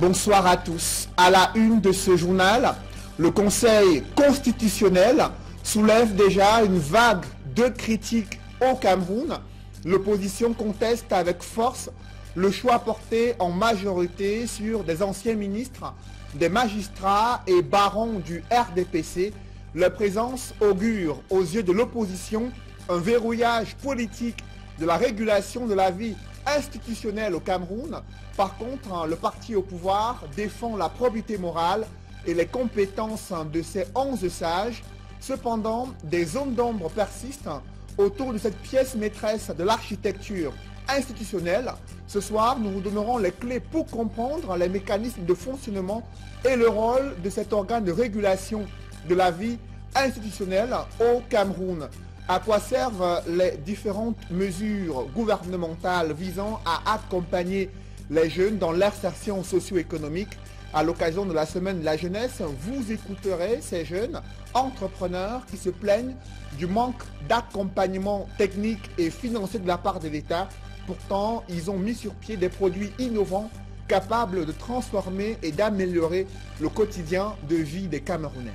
Bonsoir à tous. À la une de ce journal, le Conseil constitutionnel soulève déjà une vague de critiques au Cameroun. L'opposition conteste avec force le choix porté en majorité sur des anciens ministres, des magistrats et barons du RDPC. Leur présence augure aux yeux de l'opposition un verrouillage politique de la régulation de la vie institutionnelle au Cameroun. Par contre, le parti au pouvoir défend la probité morale et les compétences de ses 11 sages. Cependant, des zones d'ombre persistent autour de cette pièce maîtresse de l'architecture institutionnelle. Ce soir, nous vous donnerons les clés pour comprendre les mécanismes de fonctionnement et le rôle de cet organe de régulation de la vie institutionnelle au Cameroun. À quoi servent les différentes mesures gouvernementales visant à accompagner les jeunes dans l'insertion socio-économique? À l'occasion de la semaine de la jeunesse, vous écouterez ces jeunes entrepreneurs qui se plaignent du manque d'accompagnement technique et financier de la part de l'État. Pourtant, ils ont mis sur pied des produits innovants capables de transformer et d'améliorer le quotidien de vie des Camerounais.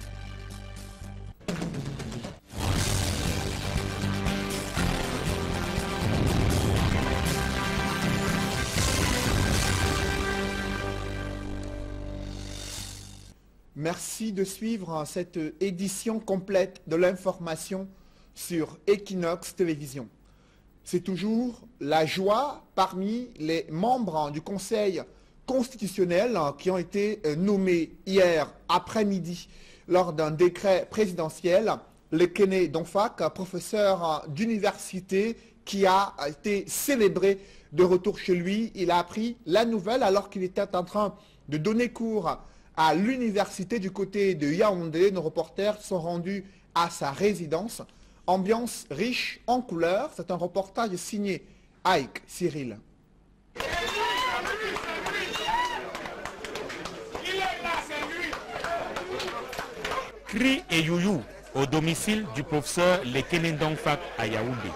Merci de suivre cette édition complète de l'information sur Equinox Télévision. C'est toujours la joie parmi les membres du Conseil constitutionnel qui ont été nommés hier après-midi lors d'un décret présidentiel. Lekene Donfak, professeur d'université qui a été célébré de retour chez lui. Il a appris la nouvelle alors qu'il était en train de donner cours à l'université du côté de Yaoundé. Nos reporters sont rendus à sa résidence. Ambiance riche en couleurs. C'est un reportage signé Ike Cyril. Cri et youyou au domicile du professeur Lekene Donfak à Yaoundé.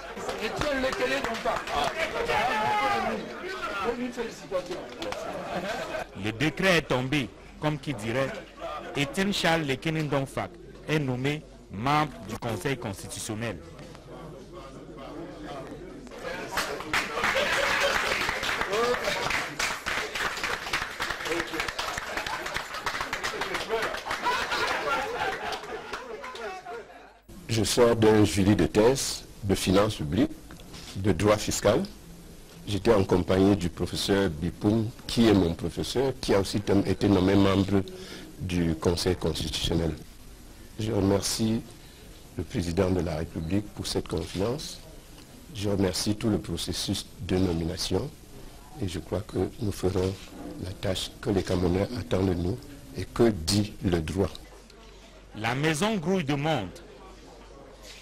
Le décret est tombé. Comme qui dirait, Étienne Charles Lekene Donfak est nommé membre du Conseil constitutionnel. Je sors d'un jury de thèse de finances publiques, de droit fiscal. J'étais en compagnie du professeur Bipoum, qui est mon professeur, qui a aussi été nommé membre du Conseil constitutionnel. Je remercie le président de la République pour cette confiance. Je remercie tout le processus de nomination et je crois que nous ferons la tâche que les Camerounais attendent de nous et que dit le droit. La maison grouille de monde,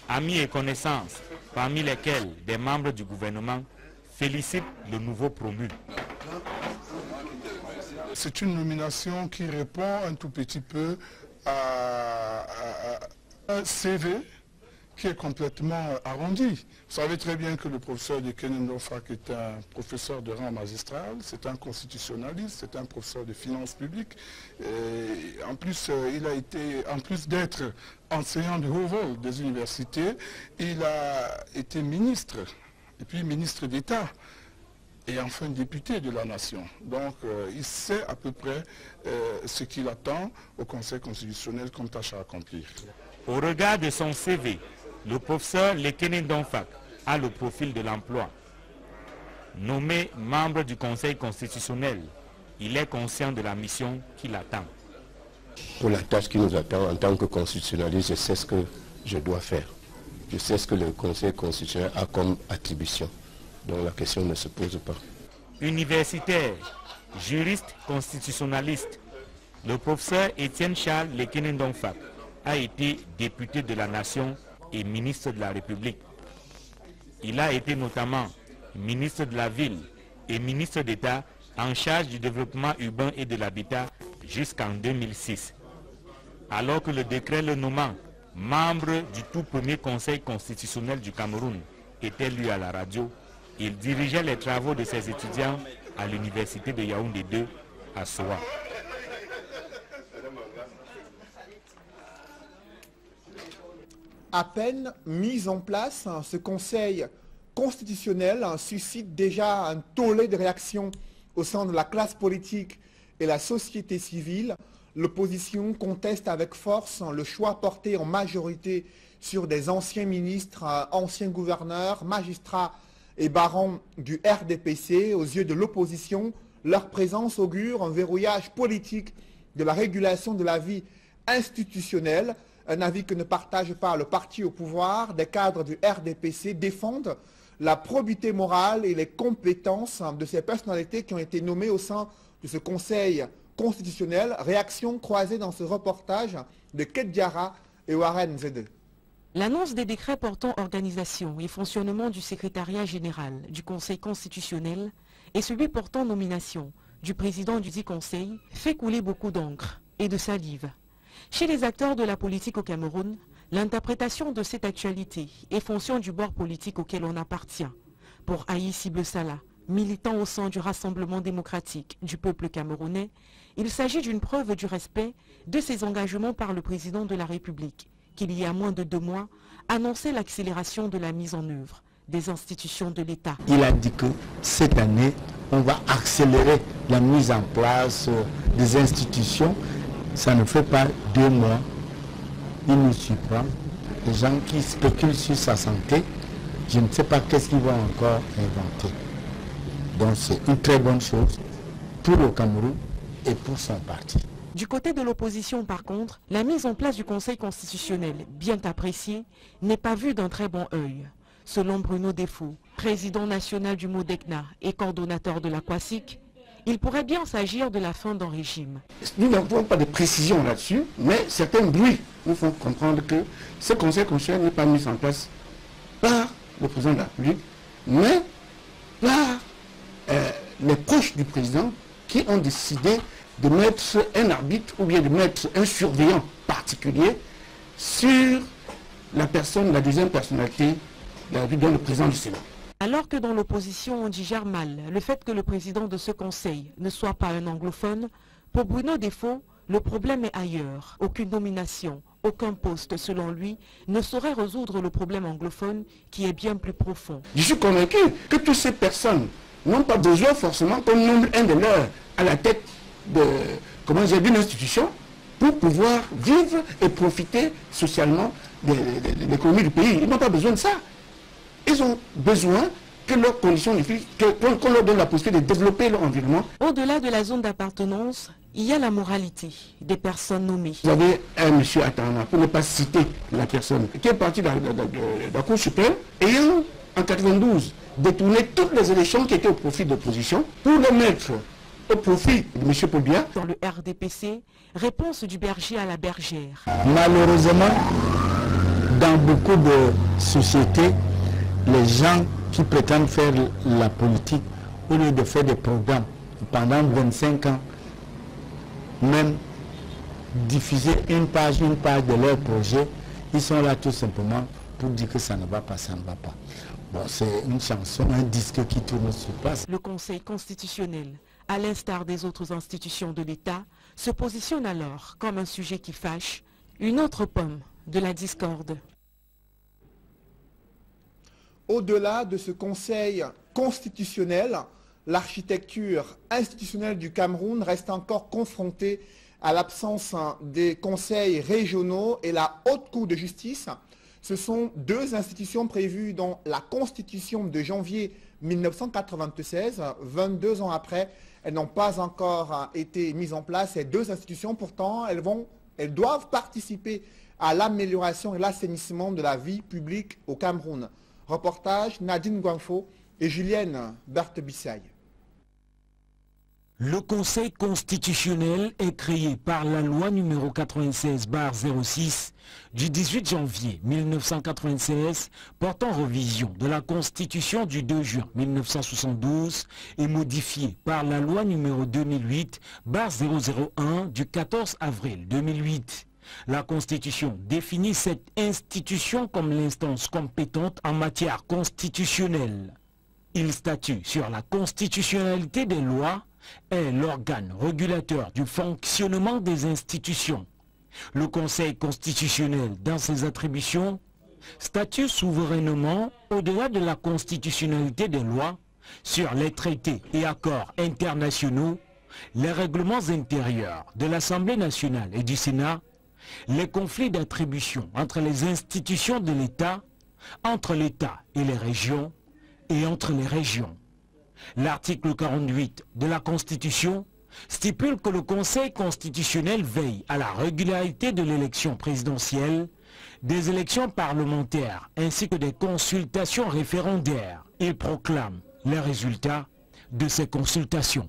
amis et connaissances, parmi lesquels des membres du gouvernement, félicite le nouveau promu. C'est une nomination qui répond un tout petit peu à un CV qui est complètement arrondi. Vous savez très bien que le professeur Lekene Donfak est un professeur de rang magistral, c'est un constitutionnaliste, c'est un professeur de finances publiques. Et en plus, il a été, en plus d'être enseignant de haut vol des universités, il a été ministre. Et puis ministre d'État, et enfin député de la nation. Donc il sait à peu près ce qu'il attend au Conseil constitutionnel comme tâche à accomplir. Au regard de son CV, le professeur Lekene Donfak a le profil de l'emploi. Nommé membre du Conseil constitutionnel, il est conscient de la mission qui l'attend. Pour la tâche qui nous attend en tant que constitutionnaliste, je sais ce que je dois faire. Je sais ce que le Conseil constitutionnel a comme attribution. Donc la question ne se pose pas. Universitaire, juriste constitutionnaliste, le professeur Étienne Charles Lekene Donfak a été député de la Nation et ministre de la République. Il a été notamment ministre de la Ville et ministre d'État en charge du développement urbain et de l'habitat jusqu'en 2006. Alors que le décret le nommant membre du tout premier Conseil constitutionnel du Cameroun était lu à la radio, il dirigeait les travaux de ses étudiants à l'université de Yaoundé 2 à Soa. à peine mis en place, ce Conseil constitutionnel suscite déjà un tollé de réactions au sein de la classe politique et la société civile. L'opposition conteste avec force le choix porté en majorité sur des anciens ministres, anciens gouverneurs, magistrats et barons du RDPC. Aux yeux de l'opposition, leur présence augure un verrouillage politique de la régulation de la vie institutionnelle, un avis que ne partage pas le parti au pouvoir. Des cadres du RDPC défendent la probité morale et les compétences de ces personnalités qui ont été nommées au sein de ce Conseil constitutionnel. Réaction croisée dans ce reportage de Ket Diarra et Warren Zede. L'annonce des décrets portant organisation et fonctionnement du secrétariat général du Conseil constitutionnel et celui portant nomination du président du dit Conseil fait couler beaucoup d'encre et de salive. Chez les acteurs de la politique au Cameroun, l'interprétation de cette actualité est fonction du bord politique auquel on appartient. Pour Aïssi Blessala, militant au sein du Rassemblement démocratique du peuple camerounais, il s'agit d'une preuve du respect de ses engagements par le président de la République, qu'il y a moins de 2 mois, annonçait l'accélération de la mise en œuvre des institutions de l'État. Il a dit que cette année, on va accélérer la mise en place des institutions. Ça ne fait pas 2 mois. Il nous surprend. Les gens qui spéculent sur sa santé, je ne sais pas qu'est-ce qu'ils vont encore inventer. Donc c'est une très bonne chose pour le Cameroun et pour son parti. Du côté de l'opposition, par contre, la mise en place du Conseil constitutionnel, bien qu'appréciée, n'est pas vue d'un très bon œil. Selon Bruno Defo, président national du MODECNA et coordonnateur de la COASIC, il pourrait bien s'agir de la fin d'un régime. Nous n'avons pas de précision là-dessus, mais certains bruits nous font comprendre que ce Conseil constitutionnel n'est pas mis en place par le président de la République, mais par les proches du président qui ont décidé de mettre un arbitre ou bien de mettre un surveillant particulier sur la personne, la deuxième personnalité, dont le président du Sénat. Alors que dans l'opposition on digère mal le fait que le président de ce conseil ne soit pas un anglophone, pour Bruno Defo, le problème est ailleurs. Aucune nomination, aucun poste, selon lui, ne saurait résoudre le problème anglophone qui est bien plus profond. Je suis convaincu que toutes ces personnes n'ont pas besoin forcément qu'on nomme un de leurs à la tête d'une institution pour pouvoir vivre et profiter socialement de l'économie du pays. Ils n'ont pas besoin de ça. Ils ont besoin que leurs conditions de vie, qu'on leur donne la possibilité de développer leur environnement. Au-delà de la zone d'appartenance, il y a la moralité des personnes nommées. Vous avez un monsieur Atana, pour ne pas citer la personne, qui est parti de la Cour suprême, ayant en 92 détourné toutes les élections qui étaient au profit de l'opposition pour les mettre au profit de M. Paul Biya. Dans le RDPC, réponse du berger à la bergère. Malheureusement, dans beaucoup de sociétés, les gens qui prétendent faire la politique, au lieu de faire des programmes pendant 25 ans, même diffuser une page de leur projet, ils sont là tout simplement pour dire que ça ne va pas, ça ne va pas. Bon, c'est une chanson, un disque qui tourne sur place. Le Conseil constitutionnel, à l'instar des autres institutions de l'État, se positionne alors comme un sujet qui fâche, une autre pomme de la discorde. Au-delà de ce Conseil constitutionnel, l'architecture institutionnelle du Cameroun reste encore confrontée à l'absence des conseils régionaux et la Haute Cour de justice. Ce sont 2 institutions prévues dans la Constitution de janvier 1996. 22 ans après, elles n'ont pas encore été mises en place. Ces 2 institutions, pourtant, elles doivent participer à l'amélioration et l'assainissement de la vie publique au Cameroun. Reportage Nadine Guanfo et Julienne Berthe-Bissaye. Le Conseil constitutionnel est créé par la loi numéro 96/06 du 18 janvier 1996 portant révision de la Constitution du 2 juin 1972 et modifiée par la loi numéro 2008/001 du 14 avril 2008. La Constitution définit cette institution comme l'instance compétente en matière constitutionnelle. Il statue sur la constitutionnalité des lois, est l'organe régulateur du fonctionnement des institutions. Le Conseil constitutionnel, dans ses attributions, statue souverainement au-delà de la constitutionnalité des lois sur les traités et accords internationaux, les règlements intérieurs de l'Assemblée nationale et du Sénat, les conflits d'attribution entre les institutions de l'État, entre l'État et les régions, et entre les régions. L'article 48 de la Constitution stipule que le Conseil constitutionnel veille à la régularité de l'élection présidentielle, des élections parlementaires ainsi que des consultations référendaires. Il proclame les résultats de ces consultations.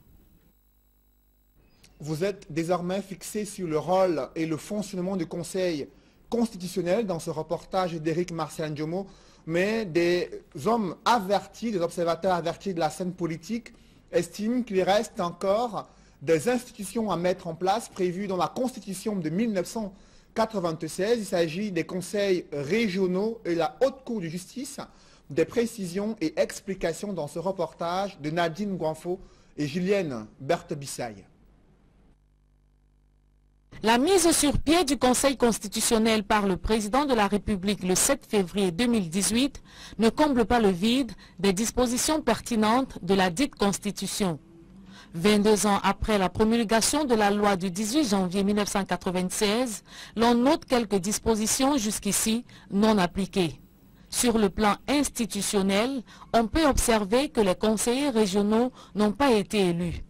Vous êtes désormais fixé sur le rôle et le fonctionnement du Conseil constitutionnel dans ce reportage d'Éric Marcel Ndjomo, mais des hommes avertis, des observateurs avertis de la scène politique estiment qu'il reste encore des institutions à mettre en place prévues dans la Constitution de 1996. Il s'agit des conseils régionaux et la Haute Cour de justice. Des précisions et explications dans ce reportage de Nadine Guanfo et Julienne Berthe-Bissaille. La mise sur pied du Conseil constitutionnel par le président de la République le 7 février 2018 ne comble pas le vide des dispositions pertinentes de la dite Constitution. 22 ans après la promulgation de la loi du 18 janvier 1996, l'on note quelques dispositions jusqu'ici non appliquées. Sur le plan institutionnel, on peut observer que les conseillers régionaux n'ont pas été élus.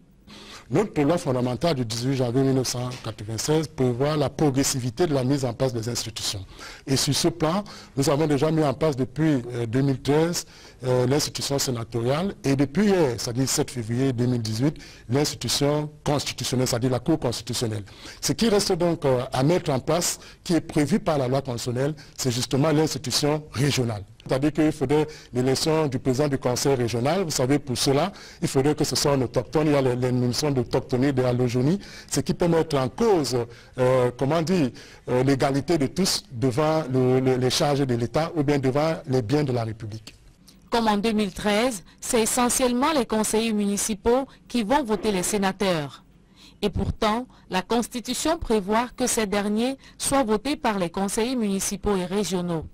Notre loi fondamentale du 18 janvier 1996 prévoit la progressivité de la mise en place des institutions. Et sur ce plan, nous avons déjà mis en place depuis 2013 l'institution sénatoriale et depuis hier, c'est-à-dire 7 février 2018, l'institution constitutionnelle, c'est-à-dire la Cour constitutionnelle. Ce qui reste donc à mettre en place, qui est prévu par la loi constitutionnelle, c'est justement l'institution régionale. C'est-à-dire qu'il faudrait l'élection du président du conseil régional. Vous savez, pour cela, il faudrait que ce soit un autochtone. Il y a les notions d'autochtonie, de allojonie, ce qui peut mettre en cause, l'égalité de tous devant les charges de l'État ou bien devant les biens de la République. Comme en 2013, c'est essentiellement les conseillers municipaux qui vont voter les sénateurs. Et pourtant, la Constitution prévoit que ces derniers soient votés par les conseillers municipaux et régionaux.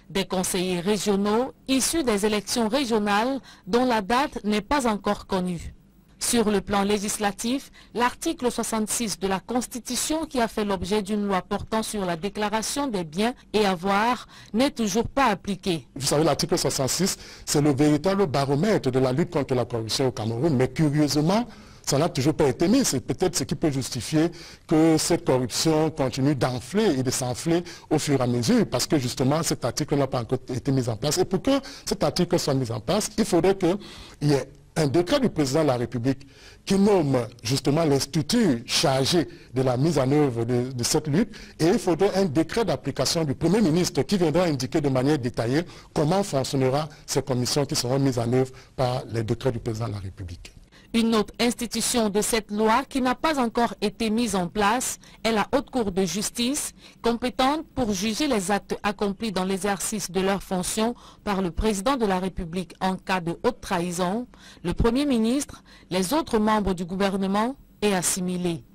Des conseillers régionaux issus des élections régionales dont la date n'est pas encore connue. Sur le plan législatif, l'article 66 de la Constitution qui a fait l'objet d'une loi portant sur la déclaration des biens et avoirs n'est toujours pas appliqué. Vous savez, l'article 66, c'est le véritable baromètre de la lutte contre la corruption au Cameroun, mais curieusement, ça n'a toujours pas été mis. C'est peut-être ce qui peut justifier que cette corruption continue d'enfler et de s'enfler au fur et à mesure, parce que justement cet article n'a pas encore été mis en place. Et pour que cet article soit mis en place, il faudrait qu'il y ait un décret du président de la République qui nomme justement les structures chargées de la mise en œuvre de cette lutte, et il faudrait un décret d'application du Premier ministre qui viendra indiquer de manière détaillée comment fonctionnera ces commissions qui seront mises en œuvre par les décrets du président de la République. Une autre institution de cette loi qui n'a pas encore été mise en place est la Haute Cour de justice, compétente pour juger les actes accomplis dans l'exercice de leurs fonctions par le président de la République en cas de haute trahison, le Premier ministre, les autres membres du gouvernement et assimilés.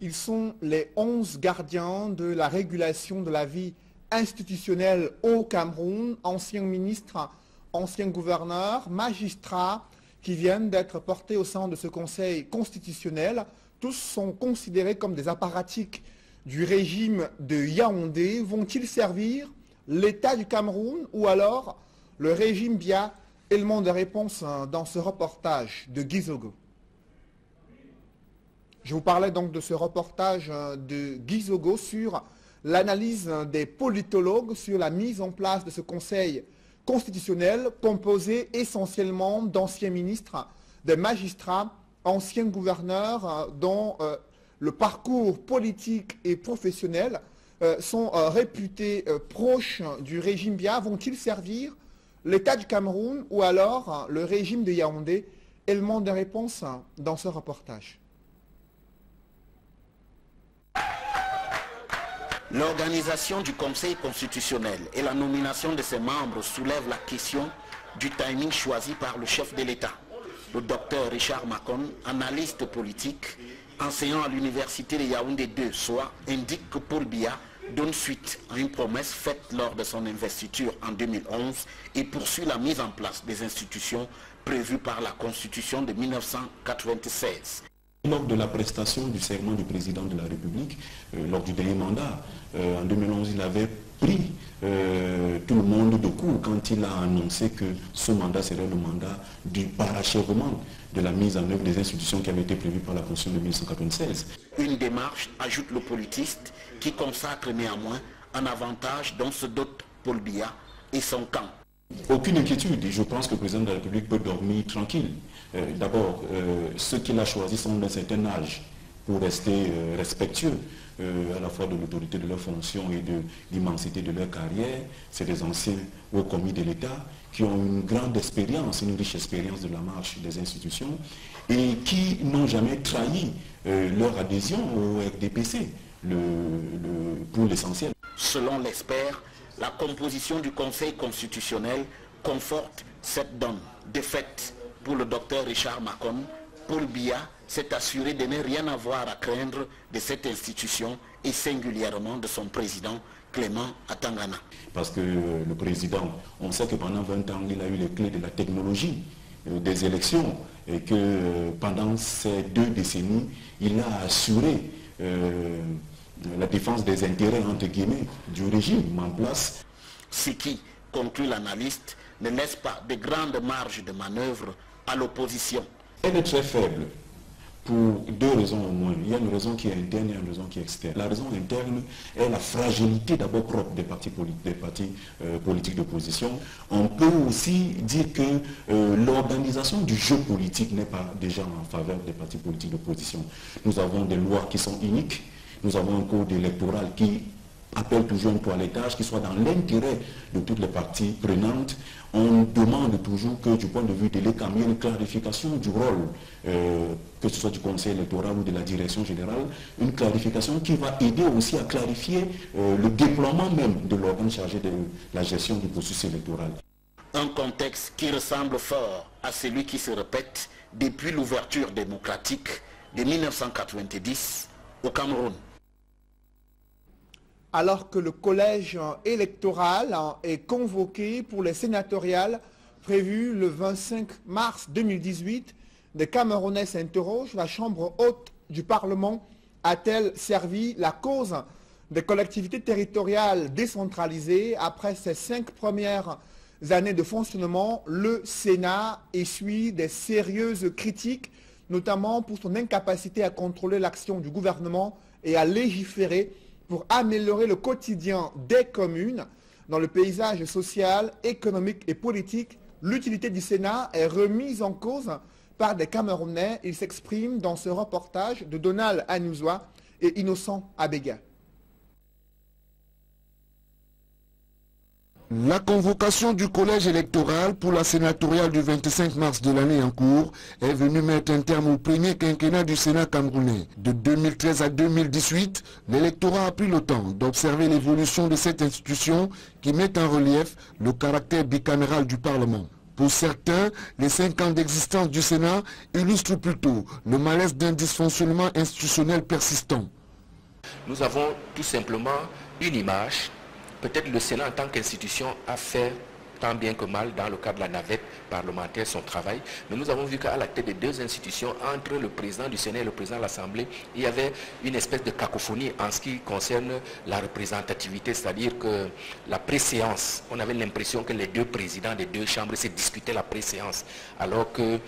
Ils sont les 11 gardiens de la régulation de la vie institutionnelle au Cameroun, anciens ministres, anciens gouverneurs, magistrats, qui viennent d'être portés au sein de ce Conseil constitutionnel. Tous sont considérés comme des apparatchiks du régime de Yaoundé. Vont-ils servir l'État du Cameroun ou alors le régime Biya? Élément de réponse dans ce reportage de Guy Zogo. Je vous parlais donc de ce reportage de Guy Zogo sur l'analyse des politologues sur la mise en place de ce Conseil constitutionnel composé essentiellement d'anciens ministres, des magistrats, anciens gouverneurs dont le parcours politique et professionnel sont réputés proches du régime Biya. Vont-ils servir l'État du Cameroun ou alors le régime de Yaoundé? Élément de réponse dans ce reportage. L'organisation du Conseil constitutionnel et la nomination de ses membres soulèvent la question du timing choisi par le chef de l'État. Le docteur Richard Macon, analyste politique, enseignant à l'université de Yaoundé 2, indique que Paul Biya donne suite à une promesse faite lors de son investiture en 2011 et poursuit la mise en place des institutions prévues par la Constitution de 1996. Lors de la prestation du serment du président de la République, lors du dernier mandat, en 2011, il avait pris tout le monde de court quand il a annoncé que ce mandat serait le mandat du parachèvement de la mise en œuvre des institutions qui avaient été prévues par la Constitution de 1996. Une démarche, ajoute le politiste, qui consacre néanmoins un avantage dont se dote Paul Biya et son camp. Aucune inquiétude, et je pense que le président de la République peut dormir tranquille. D'abord, ceux qu'il a choisis sont d'un certain âge pour rester respectueux à la fois de l'autorité de leur fonction et de l'immensité de leur carrière. C'est des anciens hauts commis de l'État qui ont une grande expérience, une riche expérience de la marche des institutions et qui n'ont jamais trahi leur adhésion au RDPC, pour l'essentiel. Selon l'expert, la composition du Conseil constitutionnel conforte cette donne. De fait, pour le docteur Richard Macon, Paul Biya s'est assuré de ne rien avoir à craindre de cette institution et singulièrement de son président Clément Atangana. Parce que le président, on sait que pendant 20 ans, il a eu les clés de la technologie des élections et que pendant ces 2 décennies, il a assuré la défense des intérêts, entre guillemets, du régime en place. Ce qui, conclut l'analyste, ne laisse pas de grandes marges de manœuvre à l'opposition. Elle est très faible pour 2 raisons au moins. Il y a une raison qui est interne et une raison qui est externe. La raison interne est la fragilité d'abord propre des partis politiques d'opposition. On peut aussi dire que l'organisation du jeu politique n'est pas déjà en faveur des partis politiques d'opposition. Nous avons des lois qui sont uniques. Nous avons un code électoral qui appelle toujours un toilettage qui soit dans l'intérêt de toutes les parties prenantes. On demande toujours que du point de vue de l'État, il y ait une clarification du rôle, que ce soit du Conseil électoral ou de la direction générale, une clarification qui va aider aussi à clarifier le déploiement même de l'organe chargé de la gestion du processus électoral. Un contexte qui ressemble fort à celui qui se répète depuis l'ouverture démocratique de 1990 au Cameroun. Alors que le collège électoral est convoqué pour les sénatoriales prévues le 25 mars 2018, des Camerounais s'interrogent, la Chambre haute du Parlement a-t-elle servi la cause des collectivités territoriales décentralisées? Après ces 5 premières années de fonctionnement, le Sénat essuie des sérieuses critiques, notamment pour son incapacité à contrôler l'action du gouvernement et à légiférer pour améliorer le quotidien des communes. Dans le paysage social, économique et politique, l'utilité du Sénat est remise en cause par des Camerounais. Ils s'expriment dans ce reportage de Donald Anouzoua et Innocent Abega. La convocation du collège électoral pour la sénatoriale du 25 mars de l'année en cours est venue mettre un terme au premier quinquennat du Sénat camerounais. De 2013 à 2018, l'électorat a pris le temps d'observer l'évolution de cette institution qui met en relief le caractère bicaméral du Parlement. Pour certains, les 5 ans d'existence du Sénat illustrent plutôt le malaise d'un dysfonctionnement institutionnel persistant. Nous avons tout simplement une image. Peut-être le Sénat en tant qu'institution a fait tant bien que mal dans le cadre de la navette parlementaire son travail. Mais nous avons vu qu'à la tête des 2 institutions, entre le président du Sénat et le président de l'Assemblée, il y avait une espèce de cacophonie en ce qui concerne la représentativité, c'est-à-dire que la préséance, on avait l'impression que les 2 présidents des 2 chambres se disputaient la préséance, alors que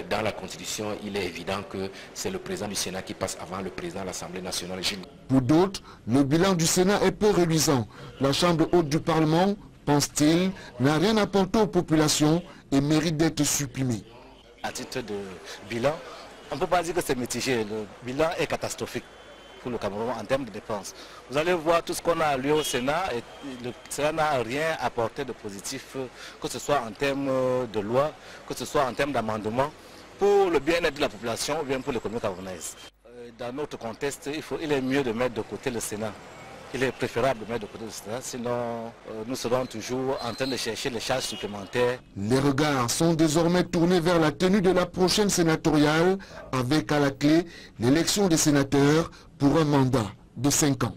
dans la Constitution, il est évident que c'est le président du Sénat qui passe avant le président de l'Assemblée nationale. Pour d'autres, le bilan du Sénat est peu reluisant. La Chambre haute du Parlement, pense-t-il, n'a rien apporté aux populations et mérite d'être supprimé. À titre de bilan, on ne peut pas dire que c'est mitigé. Le bilan est catastrophique pour le Cameroun en termes de dépenses. Vous allez voir tout ce qu'on a alloué au Sénat et le Sénat n'a rien apporté de positif, que ce soit en termes de loi, que ce soit en termes d'amendement, pour le bien-être de la population ou bien pour l'économie camerounaise. Dans notre contexte, il est mieux de mettre de côté le Sénat. Il est préférable de mettre de côté le Sénat, sinon nous serons toujours en train de chercher les charges supplémentaires. Les regards sont désormais tournés vers la tenue de la prochaine sénatoriale, avec à la clé l'élection des sénateurs pour un mandat de 5 ans.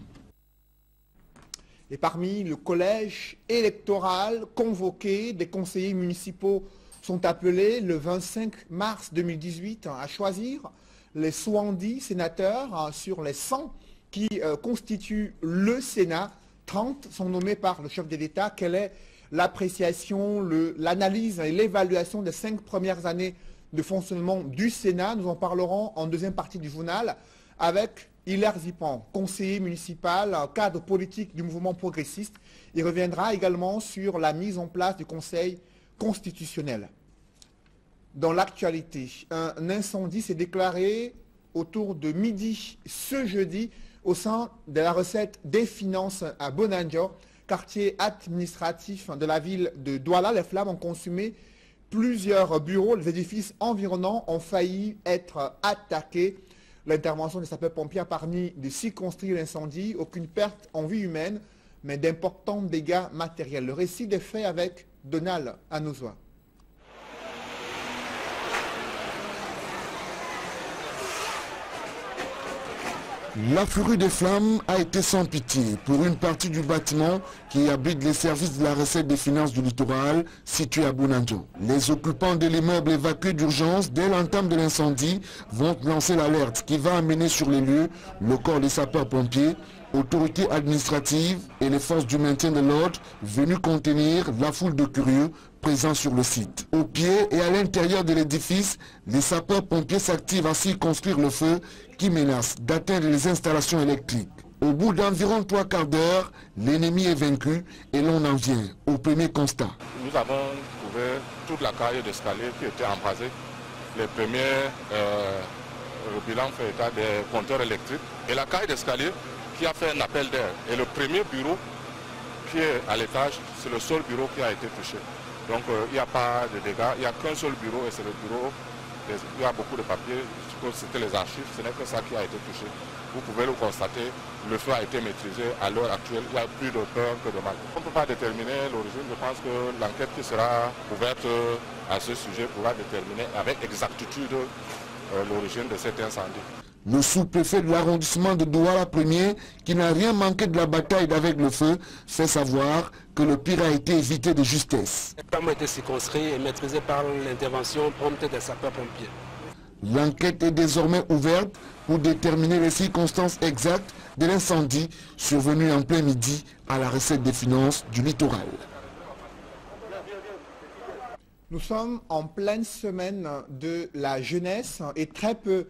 Et parmi le collège électoral convoqué, des conseillers municipaux sont appelés le 25 mars 2018 à choisir les 70 sénateurs sur les 100 qui constituent le Sénat. 30 sont nommés par le chef de l'État. Quelle est l'appréciation, l'analyse et l'évaluation des 5 premières années de fonctionnement du Sénat? Nous en parlerons en deuxième partie du journal avec Hilaire Zipan, conseiller municipal, cadre politique du mouvement progressiste. Il reviendra également sur la mise en place du Conseil constitutionnel. Dans l'actualité, un incendie s'est déclaré autour de midi ce jeudi au sein de la recette des finances à Bonanjo, quartier administratif de la ville de Douala. Les flammes ont consumé plusieurs bureaux. Les édifices environnants ont failli être attaqués. L'intervention des sapeurs-pompiers a permis de circonscrire l'incendie. Aucune perte en vie humaine, mais d'importants dégâts matériels. Le récit des faits avec Donald Anozoa. La furie des flammes a été sans pitié pour une partie du bâtiment qui abrite les services de la recette des finances du littoral situé à Bonanjo. Les occupants de l'immeuble évacués d'urgence dès l'entame de l'incendie vont lancer l'alerte qui va amener sur les lieux le corps des sapeurs-pompiers, autorités administratives et les forces du maintien de l'ordre venues contenir la foule de curieux présents sur le site. Au pied et à l'intérieur de l'édifice, les sapeurs-pompiers s'activent à circonscrire le feu qui menace d'atteindre les installations électriques. Au bout d'environ 3 quarts d'heure, l'ennemi est vaincu et l'on en vient au premier constat. Nous avons trouvé toute la carrière d'escalier qui était embrasée. Les premiers bilans fait état des compteurs électriques et la carrière d'escalier qui a fait un appel d'air. Et le premier bureau qui est à l'étage, c'est le seul bureau qui a été touché. Donc il n'y a pas de dégâts, il n'y a qu'un seul bureau et c'est le bureau, il y a beaucoup de papiers, c'était les archives, ce n'est que ça qui a été touché. Vous pouvez le constater, le feu a été maîtrisé à l'heure actuelle, il y a plus de peur que de mal. On ne peut pas déterminer l'origine, je pense que l'enquête qui sera ouverte à ce sujet pourra déterminer avec exactitude l'origine de cet incendie. Le sous-préfet de l'arrondissement de Douala 1er, qui n'a rien manqué de la bataille avec le feu, fait savoir que le pire a été évité de justesse. Le flamme a été circonscrit et maîtrisé par l'intervention prompte des sapeurs-pompiers. L'enquête est désormais ouverte pour déterminer les circonstances exactes de l'incendie survenu en plein midi à la recette des finances du littoral. Nous sommes en pleine semaine de la jeunesse et très peu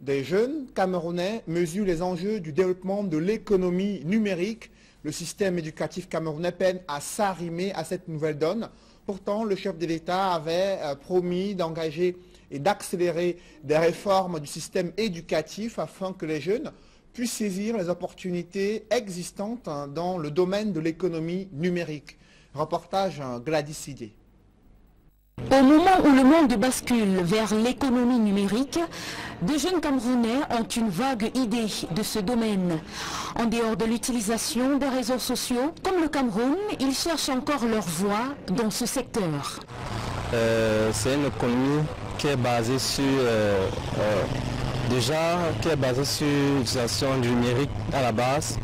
des jeunes Camerounais mesurent les enjeux du développement de l'économie numérique. Le système éducatif camerounais peine à s'arrimer à cette nouvelle donne. Pourtant, le chef de l'État avait promis d'engager et d'accélérer des réformes du système éducatif afin que les jeunes puissent saisir les opportunités existantes dans le domaine de l'économie numérique. Reportage Gladys Sidé. Au moment où le monde bascule vers l'économie numérique, de jeunes Camerounais ont une vague idée de ce domaine. En dehors de l'utilisation des réseaux sociaux, comme le Cameroun, ils cherchent encore leur voie dans ce secteur. C'est une économie qui est basée sur l'utilisation du numérique à la base.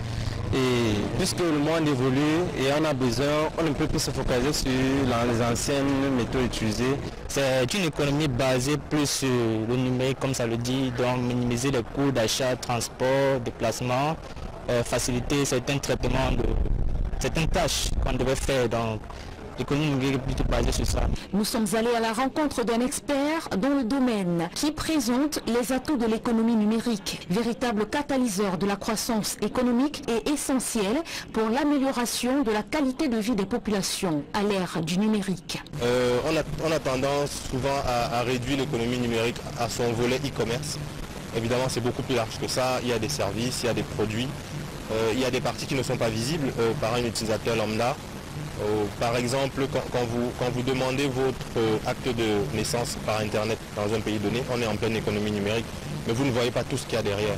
Et puisque le monde évolue et on a besoin, on ne peut plus se focaliser sur les anciennes méthodes utilisées. C'est une économie basée plus sur le numérique, comme ça le dit, donc minimiser les coûts d'achat, transport, déplacement, faciliter certains traitements de certaines tâches qu'on devait faire. Donc l'économie numérique est plutôt basée sur ça. Nous sommes allés à la rencontre d'un expert dans le domaine qui présente les atouts de l'économie numérique. Véritable catalyseur de la croissance économique et essentiel pour l'amélioration de la qualité de vie des populations à l'ère du numérique. On a tendance souvent à réduire l'économie numérique à son volet e-commerce. Évidemment, c'est beaucoup plus large que ça. Il y a des services, il y a des produits, il y a des parties qui ne sont pas visibles par un utilisateur lambda. Par exemple, quand vous demandez votre acte de naissance par Internet dans un pays donné, on est en pleine économie numérique, mais vous ne voyez pas tout ce qu'il y a derrière.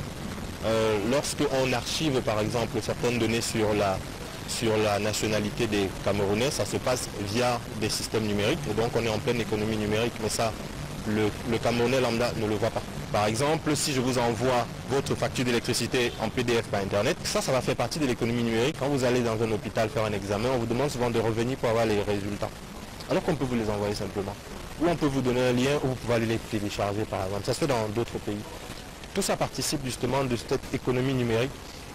Lorsqu'on archive par exemple certaines données sur la nationalité des Camerounais, ça se passe via des systèmes numériques, et donc on est en pleine économie numérique, mais ça, le Camerounais lambda ne le voit pas. Par exemple, si je vous envoie votre facture d'électricité en PDF par Internet, ça va faire partie de l'économie numérique. Quand vous allez dans un hôpital faire un examen, on vous demande souvent de revenir pour avoir les résultats. Alors qu'on peut vous les envoyer simplement. Ou on peut vous donner un lien où vous pouvez aller les télécharger par exemple. Ça se fait dans d'autres pays. Tout ça participe justement de cette économie numérique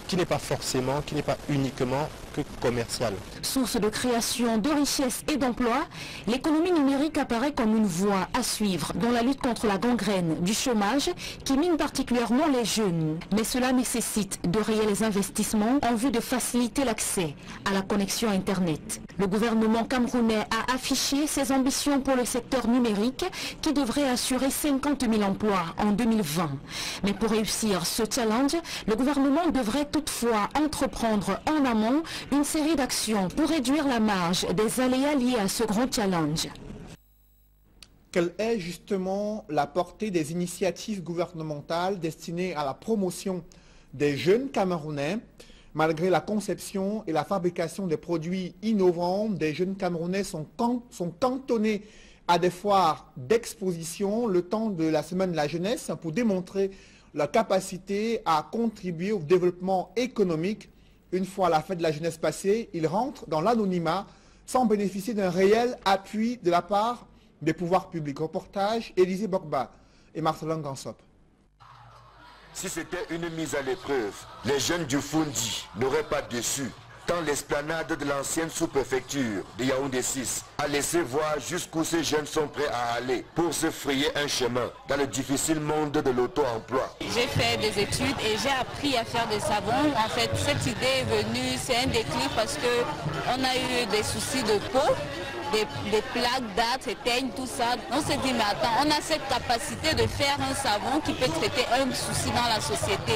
qui n'est pas forcément, qui n'est pas uniquement que commerciale. Source de création, de richesse et d'emploi, l'économie numérique apparaît comme une voie à suivre dans la lutte contre la gangrène du chômage qui mine particulièrement les jeunes. Mais cela nécessite de réels investissements en vue de faciliter l'accès à la connexion Internet. Le gouvernement camerounais a affiché ses ambitions pour le secteur numérique qui devrait assurer 50 000 emplois en 2020. Mais pour réussir ce challenge, le gouvernement devrait toutefois entreprendre en amont une série d'actions pour réduire la marge des aléas liés à ce grand challenge. Quelle est justement la portée des initiatives gouvernementales destinées à la promotion des jeunes Camerounais? Malgré la conception et la fabrication des produits innovants, des jeunes Camerounais sont cantonnés à des foires d'exposition le temps de la semaine de la jeunesse pour démontrer leur capacité à contribuer au développement économique. Une fois la fête de la jeunesse passée, ils rentrent dans l'anonymat sans bénéficier d'un réel appui de la part des pouvoirs publics. Reportage Élisée Bokba et Marcelin Gansop. Si c'était une mise à l'épreuve, les jeunes du Fundi n'auraient pas déçu, tant l'esplanade de l'ancienne sous-préfecture de Yaoundé 6 a laissé voir jusqu'où ces jeunes sont prêts à aller pour se frayer un chemin dans le difficile monde de l'auto-emploi. J'ai fait des études et j'ai appris à faire des savons. En fait, cette idée est venue, c'est un déclic parce qu'on a eu des soucis de peau. Des plaques d'âtre, teigne, tout ça. On s'est dit, mais attends, on a cette capacité de faire un savon qui peut traiter un souci dans la société.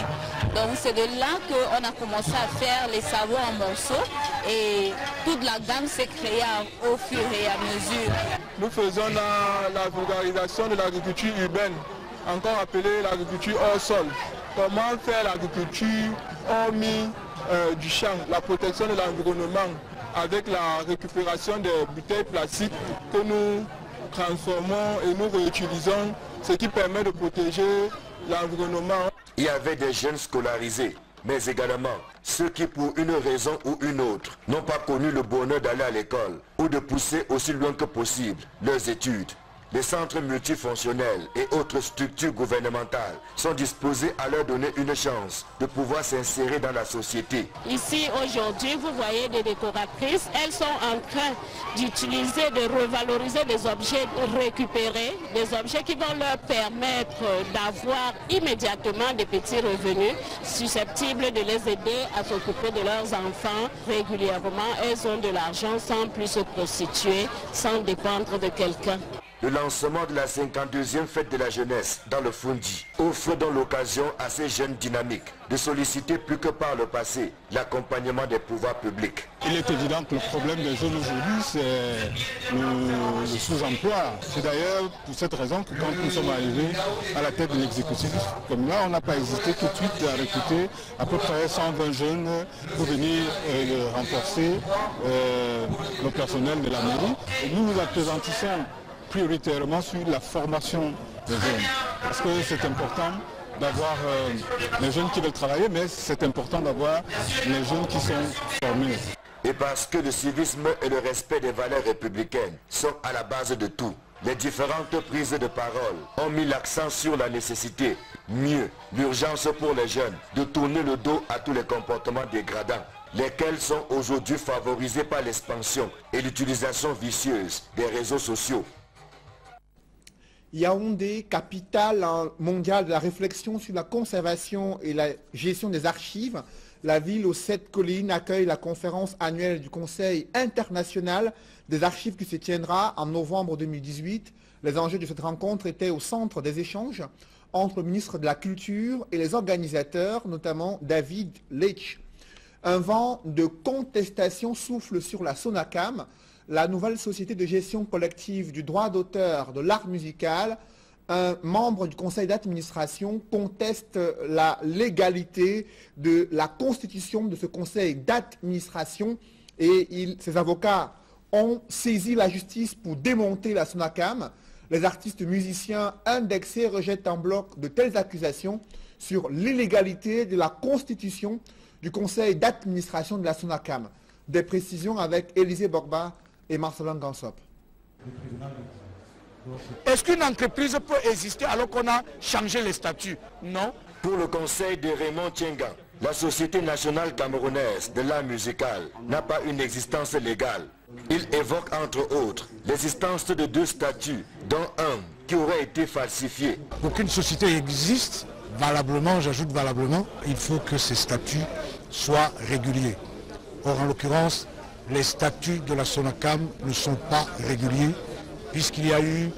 Donc c'est de là qu'on a commencé à faire les savons en morceaux et toute la gamme s'est créée au fur et à mesure. Nous faisons la vulgarisation de l'agriculture urbaine, encore appelée l'agriculture hors sol. Comment faire l'agriculture hormis du champ, la protection de l'environnement, avec la récupération des bouteilles plastiques que nous transformons et nous réutilisons, ce qui permet de protéger l'environnement. Il y avait des jeunes scolarisés, mais également ceux qui, pour une raison ou une autre, n'ont pas connu le bonheur d'aller à l'école ou de pousser aussi loin que possible leurs études. Les centres multifonctionnels et autres structures gouvernementales sont disposés à leur donner une chance de pouvoir s'insérer dans la société. Ici, aujourd'hui, vous voyez des décoratrices. Elles sont en train d'utiliser, de revaloriser des objets récupérés, des objets qui vont leur permettre d'avoir immédiatement des petits revenus susceptibles de les aider à s'occuper de leurs enfants régulièrement. Elles ont de l'argent sans plus se prostituer, sans dépendre de quelqu'un. Le lancement de la 52e fête de la jeunesse dans le Fundi offre donc l'occasion à ces jeunes dynamiques de solliciter plus que par le passé l'accompagnement des pouvoirs publics. Il est évident que le problème des jeunes aujourd'hui, c'est le sous-emploi. C'est d'ailleurs pour cette raison que quand nous sommes arrivés à la tête de l'exécutif, comme là, on n'a pas hésité tout de suite à recruter à peu près 120 jeunes pour venir renforcer le personnel de la mairie. Et nous nous appesantissons prioritairement sur la formation des jeunes. Parce que c'est important d'avoir les jeunes qui veulent travailler, mais c'est important d'avoir les jeunes qui sont formés. Et parce que le civisme et le respect des valeurs républicaines sont à la base de tout, les différentes prises de parole ont mis l'accent sur la nécessité, mieux, l'urgence pour les jeunes, de tourner le dos à tous les comportements dégradants, lesquels sont aujourd'hui favorisés par l'expansion et l'utilisation vicieuse des réseaux sociaux. Yaoundé, capitale mondiale de la réflexion sur la conservation et la gestion des archives, la ville aux 7 collines accueille la conférence annuelle du Conseil international des archives qui se tiendra en novembre 2018. Les enjeux de cette rencontre étaient au centre des échanges entre le ministre de la Culture et les organisateurs, notamment David Leitch. Un vent de contestation souffle sur la Sonacam, la nouvelle société de gestion collective du droit d'auteur de l'art musical. Un membre du conseil d'administration conteste la légalité de la constitution de ce conseil d'administration et ses avocats ont saisi la justice pour démonter la Sonacam. Les artistes musiciens indexés rejettent en bloc de telles accusations sur l'illégalité de la constitution du conseil d'administration de la SONACAM. Des précisions avec Élisée Borba et Marcelin Gansop. Est-ce qu'une entreprise peut exister alors qu'on a changé les statuts? Non. Pour le conseil de Raymond Tienga, la Société nationale camerounaise de l'art musical n'a pas une existence légale. Il évoque entre autres l'existence de 2 statuts, dont un qui aurait été falsifié. Pour qu'une société existe, valablement, j'ajoute valablement, il faut que ces statuts soient réguliers. Or, en l'occurrence, les statuts de la SONACAM ne sont pas réguliers, puisqu'il y a eu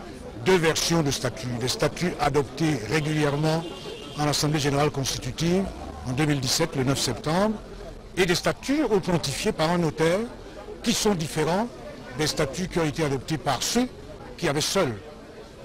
2 versions de statuts. Des statuts adoptés régulièrement en Assemblée générale constitutive en 2017, le 9 septembre, et des statuts authentifiés par un notaire qui sont différents des statuts qui ont été adoptés par ceux qui avaient seuls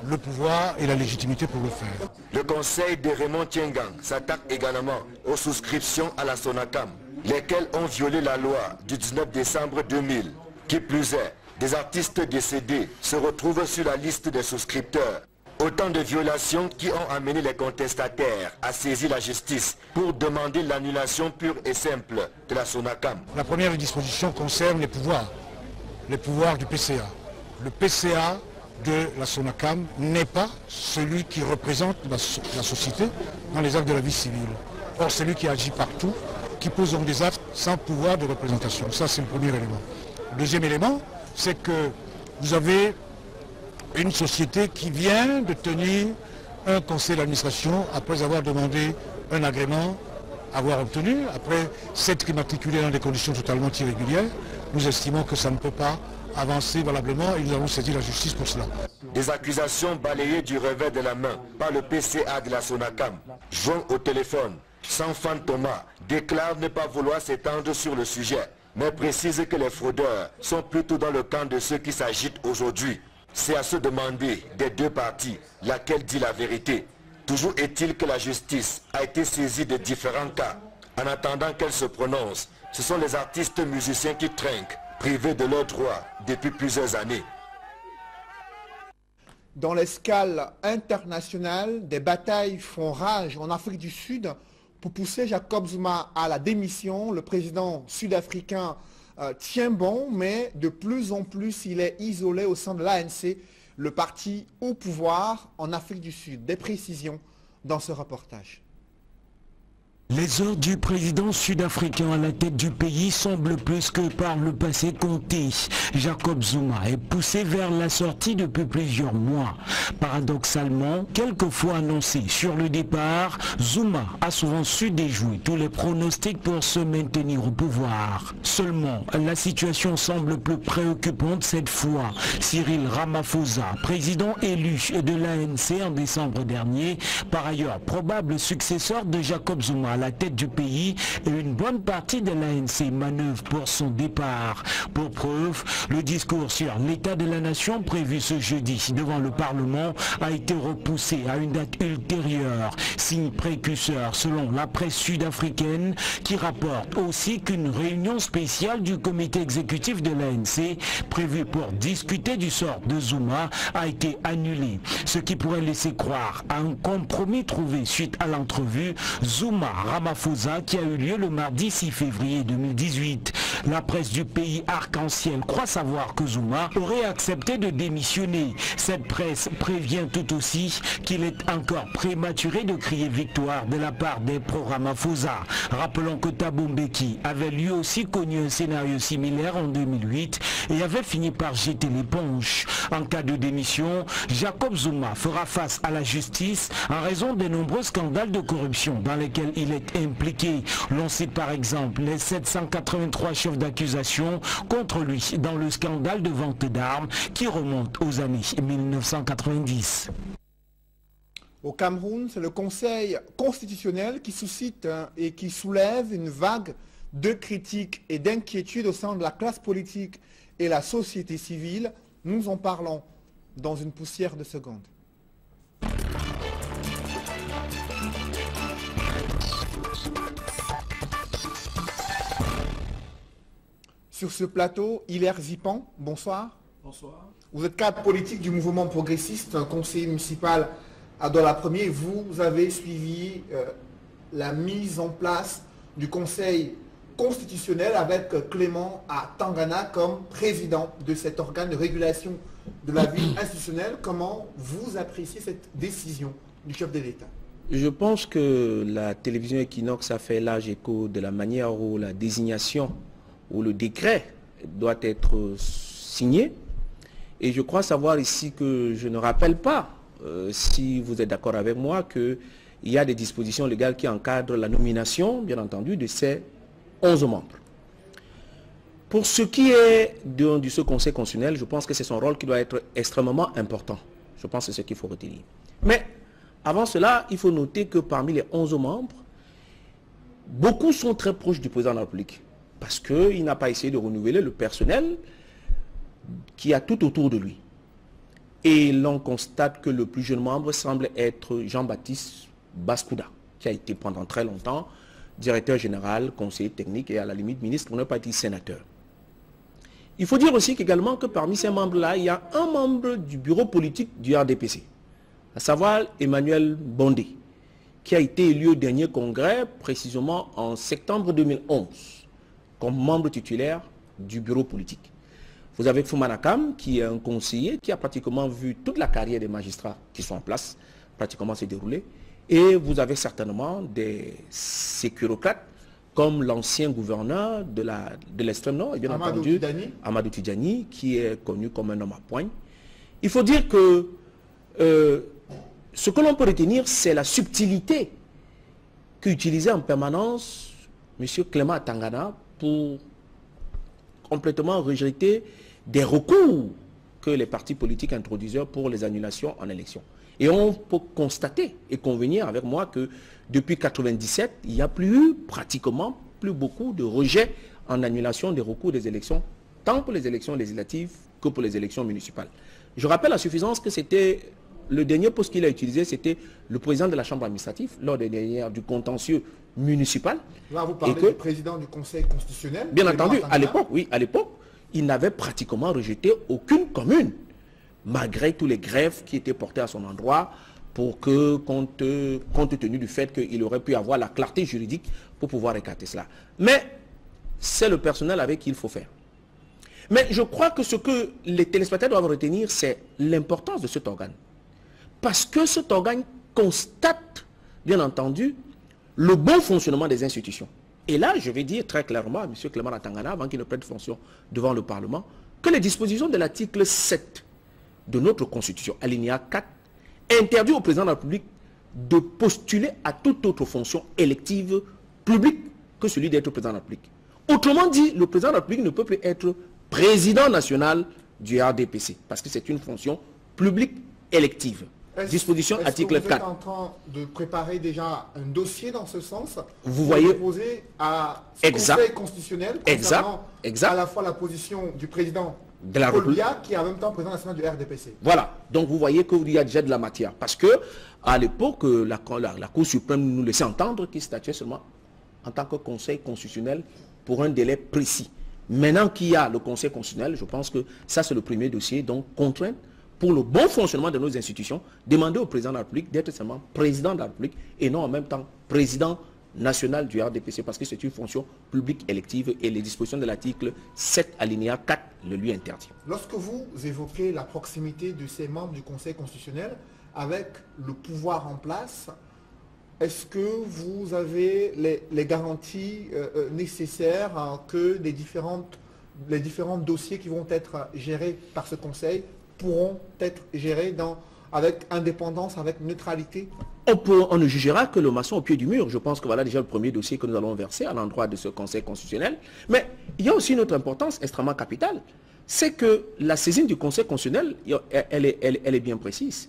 le pouvoir et la légitimité pour le faire. Le conseil de Raymond Tiengang s'attaque également aux souscriptions à la SONACAM, lesquelles ont violé la loi du 19 décembre 2000. Qui plus est, des artistes décédés se retrouvent sur la liste des souscripteurs. Autant de violations qui ont amené les contestataires à saisir la justice pour demander l'annulation pure et simple de la SONACAM. La première disposition concerne les pouvoirs du PCA. Le PCA de la SONACAM n'est pas celui qui représente la société dans les actes de la vie civile. Or, c'est lui qui agit partout, qui pose donc des actes sans pouvoir de représentation. Ça, c'est le premier élément. Le deuxième élément, c'est que vous avez une société qui vient de tenir un conseil d'administration après avoir demandé un agrément, avoir obtenu, après s'être immatriculé dans des conditions totalement irrégulières. Nous estimons que ça ne peut pas avancer valablement et nous avons saisi la justice pour cela. Des accusations balayées du revers de la main par le PCA de la SONACAM. Joint au téléphone, Sanfan Thomas déclare ne pas vouloir s'étendre sur le sujet, mais précise que les fraudeurs sont plutôt dans le camp de ceux qui s'agitent aujourd'hui. C'est à se demander des 2 parties laquelle dit la vérité. Toujours est-il que la justice a été saisie de différents cas. En attendant qu'elle se prononce, ce sont les artistes musiciens qui trinquent, privés de leurs droits depuis plusieurs années. Dans l'escale internationale, des batailles font rage en Afrique du Sud pour pousser Jacob Zuma à la démission. Le président sud-africain tient bon, mais de plus en plus, il est isolé au sein de l'ANC, le parti au pouvoir en Afrique du Sud. Des précisions dans ce reportage. Les heures du président sud-africain à la tête du pays semblent plus que par le passé compter. Jacob Zuma est poussé vers la sortie depuis plusieurs mois. Paradoxalement, quelquefois annoncé sur le départ, Zuma a souvent su déjouer tous les pronostics pour se maintenir au pouvoir. Seulement, la situation semble plus préoccupante cette fois. Cyril Ramaphosa, président élu de l'ANC en décembre dernier, par ailleurs probable successeur de Jacob Zuma à la tête du pays, et une bonne partie de l'ANC manœuvre pour son départ. Pour preuve, le discours sur l'état de la nation prévu ce jeudi devant le Parlement a été repoussé à une date ultérieure, signe précurseur selon la presse sud-africaine qui rapporte aussi qu'une réunion spéciale du comité exécutif de l'ANC prévue pour discuter du sort de Zuma a été annulée, ce qui pourrait laisser croire à un compromis trouvé suite à l'entrevue Zuma-Ramaphosa qui a eu lieu le mardi 6 février 2018. La presse du pays arc-en-ciel croit savoir que Zuma aurait accepté de démissionner. Cette presse prévient tout aussi qu'il est encore prématuré de crier victoire de la part des pro-Ramaphosa. Rappelons que Thabo Mbeki avait lui aussi connu un scénario similaire en 2008 et avait fini par jeter l'éponge. En cas de démission, Jacob Zuma fera face à la justice en raison des nombreux scandales de corruption dans lesquels il est impliqué. L'on cite par exemple les 783 chefs d'accusation contre lui dans le scandale de vente d'armes qui remonte aux années 1990. Au Cameroun, c'est le Conseil constitutionnel qui suscite et qui soulève une vague de critiques et d'inquiétudes au sein de la classe politique et la société civile. Nous en parlons dans une poussière de secondes. Sur ce plateau, Hilaire Zipan, bonsoir. Bonsoir. Vous êtes cadre politique du mouvement progressiste, un conseiller municipal à Douala-Premier. Vous avez suivi la mise en place du Conseil constitutionnel avec Clément à Tangana comme président de cet organe de régulation de la vie institutionnelle. Comment vous appréciez cette décision du chef de l'État? Je pense que la télévision Equinox a fait large écho de la manière où la désignation ou le décret doit être signé. Et je crois savoir ici que je ne rappelle pas, si vous êtes d'accord avec moi, qu'il y a des dispositions légales qui encadrent la nomination, bien entendu, de ces 11 membres. Pour ce qui est de ce Conseil constitutionnel, je pense que c'est son rôle qui doit être extrêmement important. Je pense que c'est ce qu'il faut retenir. Mais avant cela, il faut noter que parmi les 11 membres, beaucoup sont très proches du président de la République. Parce qu'il n'a pas essayé de renouveler le personnel qui a tout autour de lui. Et l'on constate que le plus jeune membre semble être Jean-Baptiste Baskouda, qui a été pendant très longtemps directeur général, conseiller technique et à la limite ministre, pour ne pas dire sénateur. Il faut dire aussi qu'également que parmi ces membres-là, il y a un membre du bureau politique du RDPC, à savoir Emmanuel Bondé, qui a été élu au dernier congrès, précisément en septembre 2011, comme membre titulaire du bureau politique. Vous avez Foumanakam, qui est un conseiller, qui a pratiquement vu toute la carrière des magistrats qui sont en place, pratiquement se dérouler. Et vous avez certainement des sécurocrates, comme l'ancien gouverneur de l'extrême nord, et bien entendu, Amadou Tidjani, qui est connu comme un homme à poigne. Il faut dire que ce que l'on peut retenir, c'est la subtilité qu'utilisait en permanence M. Clément Tangana pour complètement rejeter des recours que les partis politiques introduisaient pour les annulations en élection. Et on peut constater et convenir avec moi que depuis 1997, il n'y a pratiquement plus beaucoup de rejets en annulation des recours des élections, tant pour les élections législatives que pour les élections municipales. Je rappelle à suffisance que c'était le dernier poste qu'il a utilisé, c'était le président de la Chambre administrative lors du contentieux municipal. Là, vous parlez du président du Conseil constitutionnel. Bien entendu, à l'époque, oui, à l'époque, il n'avait pratiquement rejeté aucune commune, malgré tous les grèves qui étaient portés à son endroit, pour que, compte tenu du fait qu'il aurait pu avoir la clarté juridique pour pouvoir écarter cela. Mais c'est le personnel avec qui il faut faire. Mais je crois que ce que les téléspectateurs doivent retenir, c'est l'importance de cet organe. Parce que cet organe constate, bien entendu, le bon fonctionnement des institutions. Et là, je vais dire très clairement à M. Clément Tangana, avant qu'il ne prête fonction devant le Parlement, que les dispositions de l'article 7 de notre Constitution, alinéa 4, interdit au président de la République de postuler à toute autre fonction élective publique que celui d'être président de la République. Autrement dit, le président de la République ne peut plus être président national du RDPC, parce que c'est une fonction publique élective. Disposition article 4. Vous êtes en train de préparer déjà un dossier dans ce sens. Vous voyez, déposer à ce Conseil constitutionnel concernant à la fois la position du président de la République, qui est en même temps président national du RDPC. Voilà, donc vous voyez qu'il y a déjà de la matière. Parce que à l'époque, la Cour suprême nous laissait entendre qu'il statuait seulement en tant que Conseil constitutionnel pour un délai précis. Maintenant qu'il y a le Conseil constitutionnel, je pense que ça c'est le premier dossier, donc contraint pour le bon fonctionnement de nos institutions, demander au président de la République d'être seulement président de la République et non en même temps président national du RDPC, parce que c'est une fonction publique élective et les dispositions de l'article 7 alinéa 4 le lui interdit. Lorsque vous évoquez la proximité de ces membres du Conseil constitutionnel avec le pouvoir en place, est-ce que vous avez les garanties nécessaires que les différents dossiers qui vont être gérés par ce Conseil pourront être gérés avec indépendance, avec neutralité? On ne jugera que le maçon au pied du mur. Je pense que voilà déjà le premier dossier que nous allons verser à l'endroit de ce Conseil constitutionnel. Mais il y a aussi une autre importance extrêmement capitale. C'est que la saisine du Conseil constitutionnel, elle est bien précise.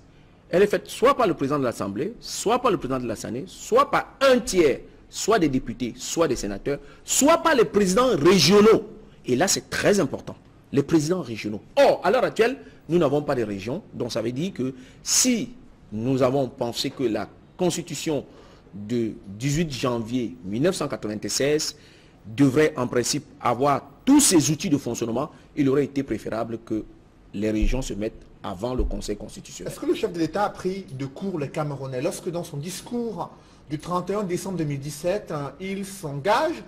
Elle est faite soit par le président de l'Assemblée, soit par le président de l'Assemblée, soit par un tiers, soit des députés, soit des sénateurs, soit par les présidents régionaux. Et là, c'est très important. Les présidents régionaux. Or, à l'heure actuelle, nous n'avons pas de région. Donc ça veut dire que si nous avons pensé que la Constitution de 18 janvier 1996 devrait en principe avoir tous ces outils de fonctionnement, il aurait été préférable que les régions se mettent avant le Conseil constitutionnel. Est-ce que le chef de l'État a pris de court les Camerounais lorsque dans son discours du 31 décembre 2017, il s'engage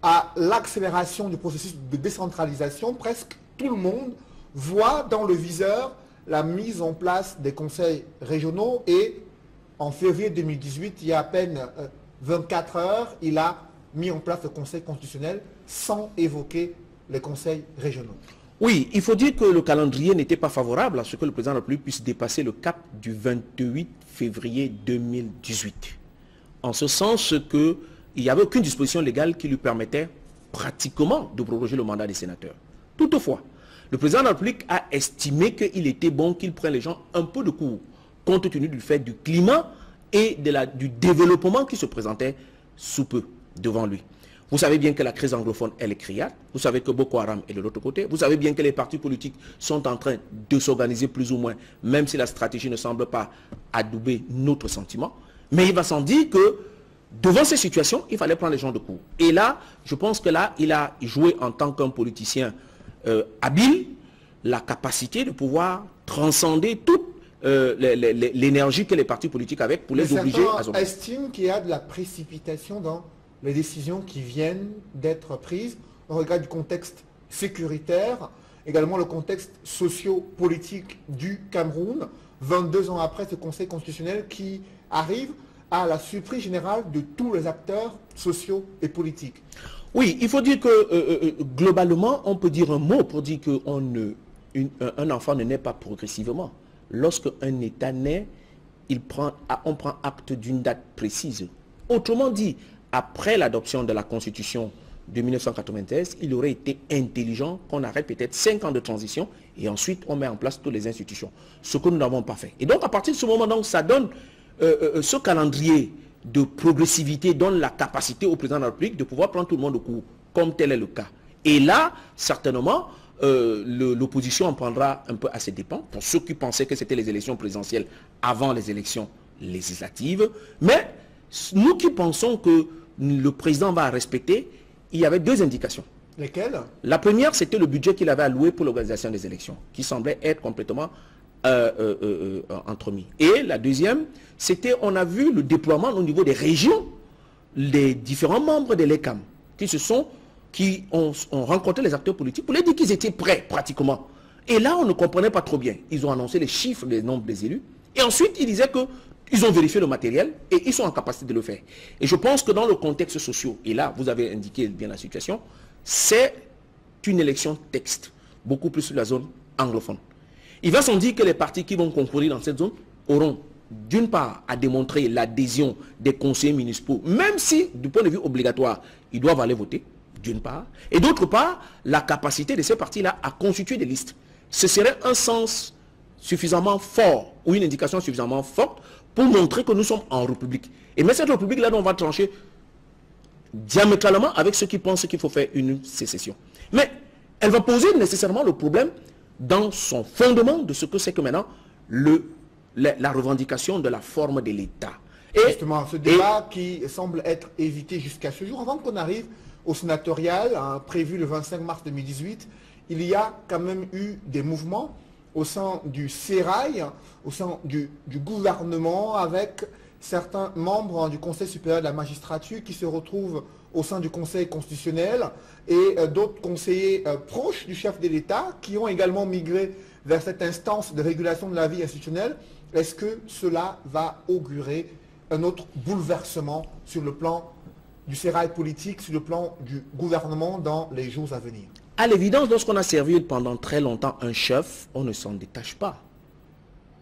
à l'accélération du processus de décentralisation? Presque tout le monde voit dans le viseur la mise en place des conseils régionaux et en février 2018, il y a à peine 24 heures, il a mis en place le Conseil constitutionnel sans évoquer les conseils régionaux. Oui, il faut dire que le calendrier n'était pas favorable à ce que le président de la République puisse dépasser le cap du 28 février 2018. En ce sens qu'il n'y avait aucune disposition légale qui lui permettait pratiquement de proroger le mandat des sénateurs. Toutefois, le président de la République a estimé qu'il était bon qu'il prenne les gens un peu de court, compte tenu du fait du climat et du développement qui se présentait sous peu devant lui. Vous savez bien que la crise anglophone, elle est criarde. Vous savez que Boko Haram est de l'autre côté. Vous savez bien que les partis politiques sont en train de s'organiser plus ou moins, même si la stratégie ne semble pas adouber notre sentiment. Mais il va sans dire que devant ces situations, il fallait prendre les gens de court. Et là, je pense que là, il a joué en tant qu'un politicien habile, la capacité de pouvoir transcender toute l'énergie que les partis politiques avaient pour les obliger à certains estiment qu'il y a de la précipitation dans les décisions qui viennent d'être prises au regard du contexte sécuritaire, également le contexte socio-politique du Cameroun, 22 ans après ce Conseil constitutionnel qui arrive à la surprise générale de tous les acteurs sociaux et politiques. Oui, il faut dire que globalement, on peut dire un mot pour dire qu'un enfant ne naît pas progressivement. Lorsqu'un État naît, on prend acte d'une date précise. Autrement dit, après l'adoption de la Constitution de 1993, il aurait été intelligent qu'on arrête peut-être 5 ans de transition et ensuite on met en place toutes les institutions. Ce que nous n'avons pas fait. Et donc à partir de ce moment, donc, ça donne ce calendrier de progressivité donne la capacité au président de la République de pouvoir prendre tout le monde au court, comme tel est le cas. Et là, certainement, l'opposition en prendra un peu à ses dépens, pour ceux qui pensaient que c'était les élections présidentielles avant les élections législatives. Mais nous qui pensons que le président va respecter, il y avait 2 indications. Lesquelles? La première, c'était le budget qu'il avait alloué pour l'organisation des élections, qui semblait être complètement entremis. Et la deuxième, c'était, on a vu le déploiement au niveau des régions, les différents membres de l'ECAM, qui ont rencontré les acteurs politiques pour leur dire qu'ils étaient prêts pratiquement. Et là, on ne comprenait pas trop bien. Ils ont annoncé les chiffres des nombres des élus. Et ensuite, ils disaient qu'ils ont vérifié le matériel et ils sont en capacité de le faire. Et je pense que dans le contexte social, et là, vous avez indiqué bien la situation, c'est une élection texte, beaucoup plus sur la zone anglophone. Il va sans dire que les partis qui vont concourir dans cette zone auront d'une part à démontrer l'adhésion des conseillers municipaux, même si du point de vue obligatoire, ils doivent aller voter, d'une part, et d'autre part, la capacité de ces partis-là à constituer des listes. Ce serait un sens suffisamment fort, ou une indication suffisamment forte, pour montrer que nous sommes en République. Et mais cette République-là, on va trancher diamétralement avec ceux qui pensent qu'il faut faire une sécession. Mais elle va poser nécessairement le problème dans son fondement de ce que c'est que maintenant la revendication de la forme de l'État. Et justement, ce débat qui semble être évité jusqu'à ce jour, avant qu'on arrive au sénatorial, prévu le 25 mars 2018, il y a quand même eu des mouvements au sein du Sérail, au sein du gouvernement, avec certains membres du Conseil supérieur de la magistrature qui se retrouvent au sein du Conseil constitutionnel et d'autres conseillers proches du chef de l'État qui ont également migré vers cette instance de régulation de la vie institutionnelle. Est-ce que cela va augurer un autre bouleversement sur le plan du sérail politique, sur le plan du gouvernement dans les jours à venir? À l'évidence, lorsqu'on a servi pendant très longtemps un chef, on ne s'en détache pas.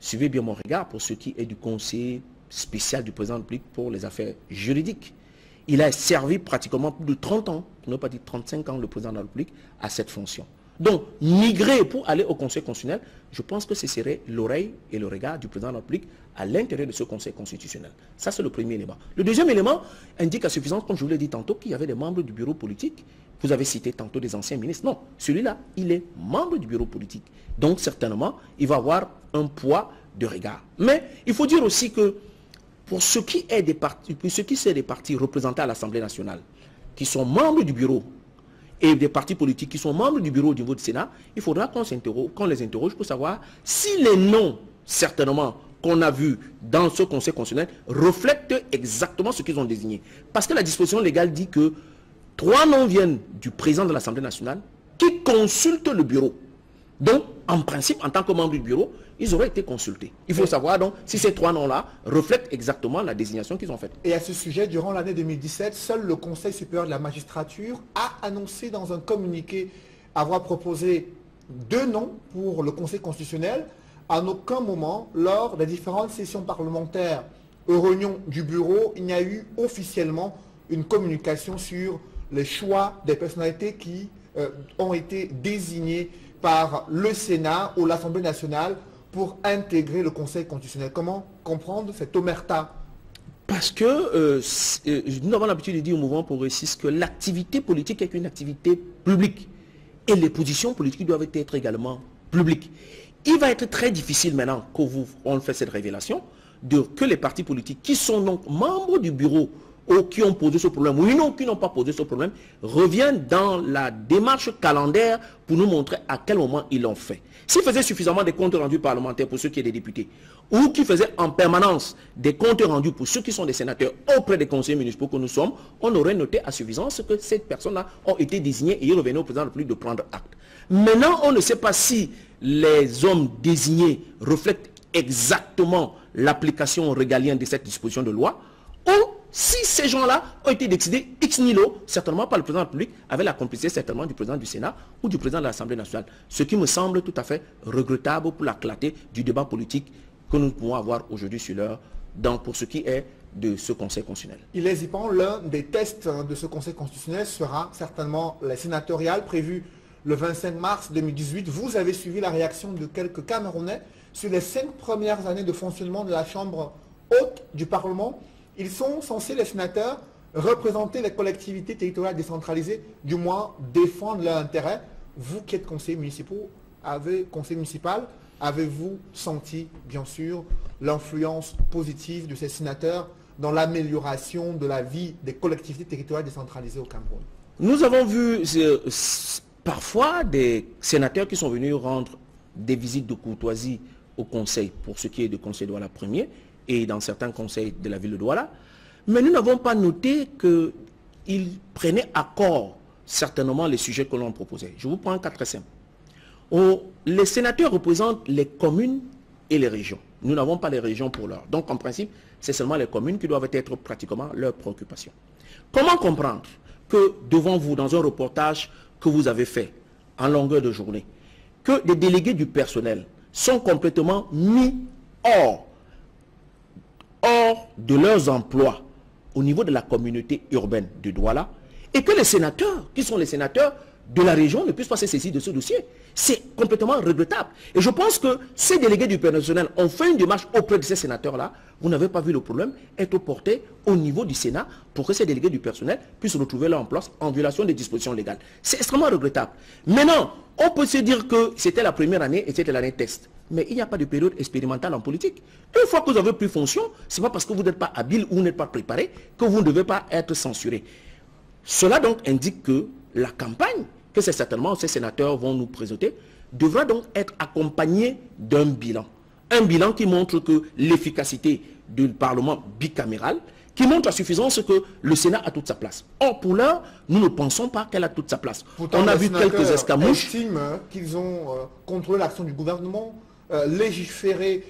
Suivez bien mon regard pour ce qui est du conseil spécial du président de la République pour les affaires juridiques. Il a servi pratiquement plus de 30 ans, pour ne pas dire 35 ans, le président de la République à cette fonction. Donc, migrer pour aller au Conseil constitutionnel, je pense que ce serait l'oreille et le regard du président de la République à l'intérieur de ce Conseil constitutionnel. Ça, c'est le premier élément. Le deuxième élément indique à suffisance, comme je vous l'ai dit tantôt, qu'il y avait des membres du bureau politique. Vous avez cité tantôt des anciens ministres. Non, celui-là, il est membre du bureau politique. Donc, certainement, il va avoir un poids de regard. Mais il faut dire aussi que pour ce qui est des partis représentés à l'Assemblée nationale, qui sont membres du bureau, et des partis politiques qui sont membres du bureau au niveau du Sénat, il faudra qu'on les interroge pour savoir si les noms, certainement, qu'on a vus dans ce Conseil constitutionnel reflètent exactement ce qu'ils ont désigné. Parce que la disposition légale dit que 3 noms viennent du président de l'Assemblée nationale qui consulte le bureau. Donc, en principe, en tant que membre du bureau, ils auraient été consultés. Il faut savoir donc si ces 3 noms-là reflètent exactement la désignation qu'ils ont faite. Et à ce sujet, durant l'année 2017, seul le Conseil supérieur de la magistrature a annoncé dans un communiqué avoir proposé 2 noms pour le Conseil constitutionnel. En aucun moment, lors des différentes sessions parlementaires aux réunions du bureau, il n'y a eu officiellement une communication sur les choix des personnalités qui ont été désignées par le Sénat ou l'Assemblée nationale pour intégrer le Conseil constitutionnel. Comment comprendre cette omerta? Parce que nous avons l'habitude de dire au mouvement progressiste que l'activité politique est une activité publique. Et les positions politiques doivent être également publiques. Il va être très difficile maintenant qu'on fait cette révélation, que les partis politiques qui sont donc membres du bureau ou qui ont posé ce problème, ou non, qui n'ont pas posé ce problème, reviennent dans la démarche calendaire pour nous montrer à quel moment ils l'ont fait. S'ils faisaient suffisamment des comptes rendus parlementaires pour ceux qui sont des députés, ou qui faisaient en permanence des comptes rendus pour ceux qui sont des sénateurs auprès des conseillers municipaux que nous sommes, on aurait noté à suffisance que ces personnes-là ont été désignées et il revenait au président de la République de prendre acte. Maintenant, on ne sait pas si les hommes désignés reflètent exactement l'application régalienne de cette disposition de loi, ou si ces gens-là ont été décidés ex nihilo, certainement par le président de la République, avec la complicité certainement du président du Sénat ou du président de l'Assemblée nationale. Ce qui me semble tout à fait regrettable pour la clarté du débat politique que nous pouvons avoir aujourd'hui sur l'heure, pour ce qui est de ce Conseil constitutionnel. Il est hésipant, l'un des tests de ce Conseil constitutionnel sera certainement les sénatoriales prévues le 25 mars 2018. Vous avez suivi la réaction de quelques Camerounais sur les 5 premières années de fonctionnement de la Chambre haute du Parlement. Ils sont censés, les sénateurs, représenter les collectivités territoriales décentralisées, du moins défendre leurs intérêts. Vous qui êtes conseiller municipal, avez-vous senti, bien sûr, l'influence positive de ces sénateurs dans l'amélioration de la vie des collectivités territoriales décentralisées au Cameroun? Nous avons vu parfois des sénateurs qui sont venus rendre des visites de courtoisie au Conseil, pour ce qui est du Conseil de Douala Premier, et dans certains conseils de la ville de Douala, mais nous n'avons pas noté qu'ils prenaient à corps certainement les sujets que l'on proposait. Je vous prends un cas très simple. Les sénateurs représentent les communes et les régions. Nous n'avons pas les régions pour l'heure. Donc en principe, c'est seulement les communes qui doivent être pratiquement leurs préoccupations. Comment comprendre que devant vous, dans un reportage que vous avez fait en longueur de journée, que des délégués du personnel sont complètement mis hors de leurs emplois au niveau de la communauté urbaine de Douala, et que les sénateurs, qui sont les sénateurs de la région, ne puissent pas se saisir de ce dossier? C'est complètement regrettable. Et je pense que ces délégués du personnel ont fait une démarche auprès de ces sénateurs-là. Vous n'avez pas vu le problème être porté au niveau du Sénat pour que ces délégués du personnel puissent retrouver leur emploi en violation des dispositions légales. C'est extrêmement regrettable. Maintenant, on peut se dire que c'était la première année et c'était l'année test. Mais il n'y a pas de période expérimentale en politique. Une fois que vous avez pris fonction, ce n'est pas parce que vous n'êtes pas habile ou vous n'êtes pas préparé que vous ne devez pas être censuré. Cela donc indique que la campagne, que c'est certainement ces sénateurs vont nous présenter, devra donc être accompagnée d'un bilan. Un bilan qui montre que l'efficacité du Parlement bicaméral, qui montre à suffisance que le Sénat a toute sa place. Or, pour l'heure, nous ne pensons pas qu'elle a toute sa place. Pourtant, on a vu quelques escamouches. Estiment qu'ils ont contrôlé l'action du gouvernement, légiféré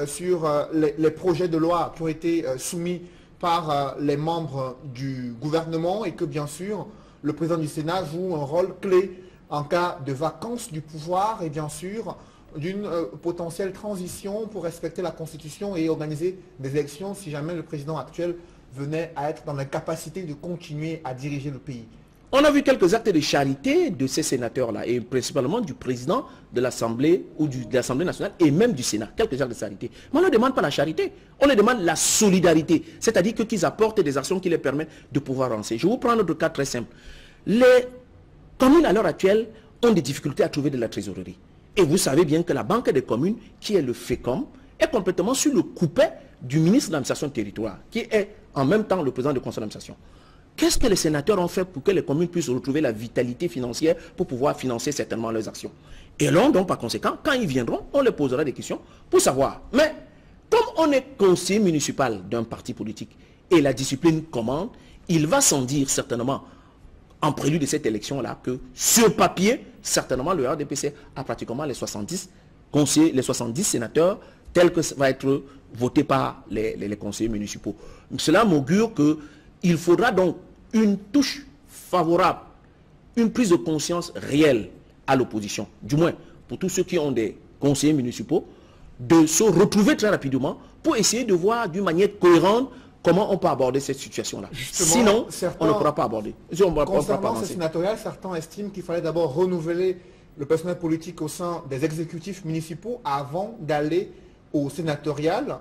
sur les projets de loi qui ont été soumis par les membres du gouvernement, et que bien sûr, le président du Sénat joue un rôle clé en cas de vacance du pouvoir et bien sûr d'une potentielle transition pour respecter la Constitution et organiser des élections si jamais le président actuel venait à être dans la capacité de continuer à diriger le pays. On a vu quelques actes de charité de ces sénateurs-là, et principalement du président de l'Assemblée ou de l'Assemblée nationale et même du Sénat. Quelques actes de charité. Mais on ne demande pas la charité, on leur demande la solidarité. C'est-à-dire qu'ils apportent des actions qui les permettent de pouvoir avancer. Je vous prends notre cas très simple. Les communes à l'heure actuelle ont des difficultés à trouver de la trésorerie. Et vous savez bien que la Banque des communes, qui est le FECOM, est complètement sur le coupé du ministre de l'administration territoriale, qui est en même temps le président du conseil d'administration. Qu'est-ce que les sénateurs ont fait pour que les communes puissent retrouver la vitalité financière pour pouvoir financer certainement leurs actions? Et là, donc, par conséquent, quand ils viendront, on les posera des questions pour savoir. Mais, comme on est conseiller municipal d'un parti politique et la discipline commande, il va sans dire certainement, en prélude de cette élection-là, que sur papier, certainement, le RDPC a pratiquement les 70 conseillers, les 70 sénateurs, tels que ça va être voté par les conseillers municipaux. Cela m'augure qu'il faudra donc une touche favorable, une prise de conscience réelle à l'opposition, du moins pour tous ceux qui ont des conseillers municipaux, de se retrouver très rapidement pour essayer de voir d'une manière cohérente comment on peut aborder cette situation-là. Sinon, on ne pourra pas aborder. Concernant ce sénatorial, certains estiment qu'il fallait d'abord renouveler le personnel politique au sein des exécutifs municipaux avant d'aller au sénatorial,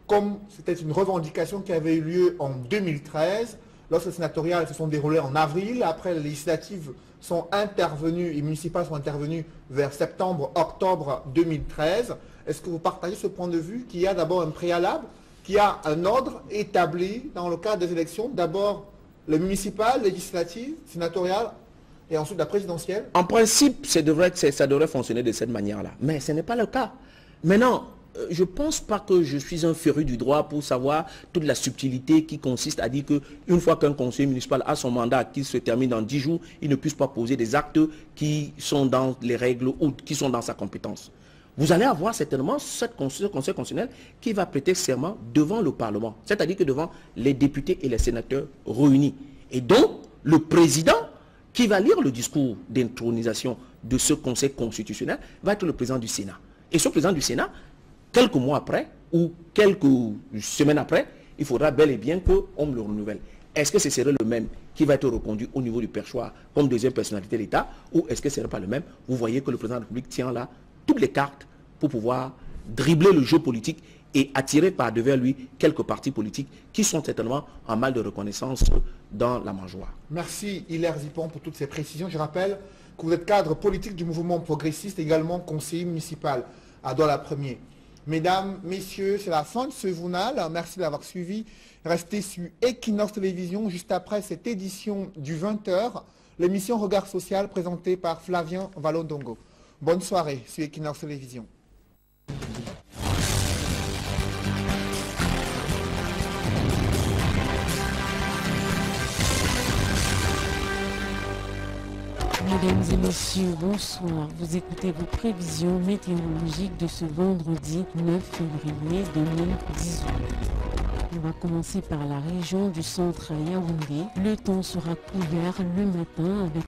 comme c'était une revendication qui avait eu lieu en 2013, lorsque les sénatoriales se sont déroulées en avril. Après, les législatives sont intervenues, les municipales sont intervenues vers septembre, octobre 2013. Est-ce que vous partagez ce point de vue, qu'il y a d'abord un préalable, qu'il y a un ordre établi dans le cadre des élections, d'abord le municipal, législative, sénatorial, et ensuite la présidentielle? En principe, ça devrait fonctionner de cette manière-là. Mais ce n'est pas le cas. Maintenant, je ne pense pas que je suis un féru du droit pour savoir toute la subtilité qui consiste à dire qu'une fois qu'un conseiller municipal a son mandat qui se termine dans 10 jours, il ne puisse pas poser des actes qui sont dans les règles ou qui sont dans sa compétence. Vous allez avoir certainement ce conseil constitutionnel qui va prêter serment devant le Parlement, c'est-à-dire que devant les députés et les sénateurs réunis. Et donc, le président qui va lire le discours d'intronisation de ce conseil constitutionnel va être le président du Sénat. Et ce président du Sénat, quelques mois après ou quelques semaines après, il faudra bel et bien qu'on le renouvelle. Est-ce que ce serait le même qui va être reconduit au niveau du perchoir comme deuxième personnalité de l'État, ou est-ce que ce ne serait pas le même? Vous voyez que le président de la République tient là toutes les cartes pour pouvoir dribbler le jeu politique et attirer par devers lui quelques partis politiques qui sont certainement en mal de reconnaissance dans la mangeoire. Merci Hilaire Zipon pour toutes ces précisions. Je rappelle que vous êtes cadre politique du mouvement progressiste, également conseiller municipal à Douala-Premier. Mesdames, messieurs, c'est la fin de ce journal. Merci d'avoir suivi. Restez sur Equinox Télévision juste après cette édition du 20h, l'émission Regard Social présentée par Flavien Valondongo. Bonne soirée sur Equinox Télévision. Mesdames et messieurs, bonsoir. Vous écoutez vos prévisions météorologiques de ce vendredi 9 février 2018. On va commencer par la région du centre à Yaoundé. Le temps sera couvert le matin avec